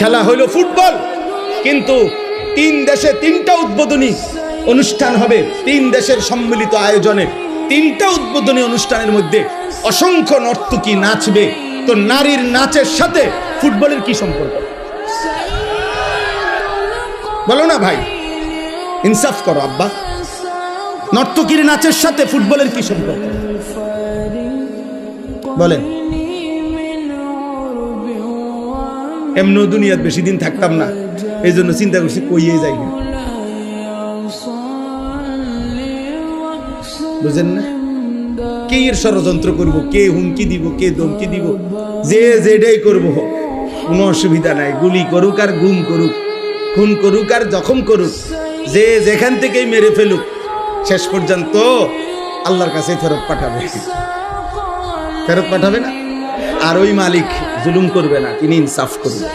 খেলা হইল ফুটবল, কিন্তু 3 দেশে 3টা উদ্বোধনী অনুষ্ঠান হবে। 3 দেশের সম্মিলিত আয়োজনে 3টা উদ্বোধনী অনুষ্ঠানের মধ্যে অসংখ্য নর্তকী নাচবে। তো নারীর নাচের সাথে ফুটবলের কি সম্পর্ক? বলো না ভাই, ইনসাফ করো আব্বা। নর্তকীর নাচের সাথে ফুটবলের কি সম্পর্ক বলেন? এমনও দুনিয়ার বেশি দিন থাকতাম না, এই জন্য চিন্তা করছি কইয়ে যাই না। বুঝেন না? কে এর ষড়যন্ত্র করব, কে হুমকি দিব, কে ধমকি দিব, যে যেটাই করব কোনো অসুবিধা নাই। গুলি করুক আর গুম করুক, খুন করুক আর জখম করুক, যে যেখান থেকেই মেরে ফেলুক, শেষ পর্যন্ত আল্লাহর কাছে ফেরত পাঠাবে। ফেরত পাঠাবে না। আর ওই মালিক জুলুম করবে না, তিনি ইনসাফ করবে।